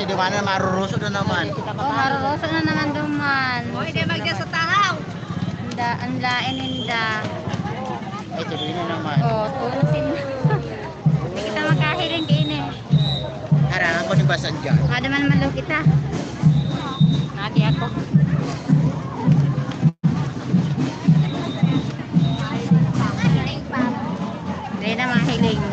di mana maruruso na naman. Oh, maruruso na naman duman. O, hindi magyan sa tahaw. Ang lain ninda. Ay, tuloy na naman. Oh, tulusin na. Hindi kita makahiling kini. Harangan ko ni Basan dyan. Ada man malo kita. Nagi ako. Hindi na mahiling.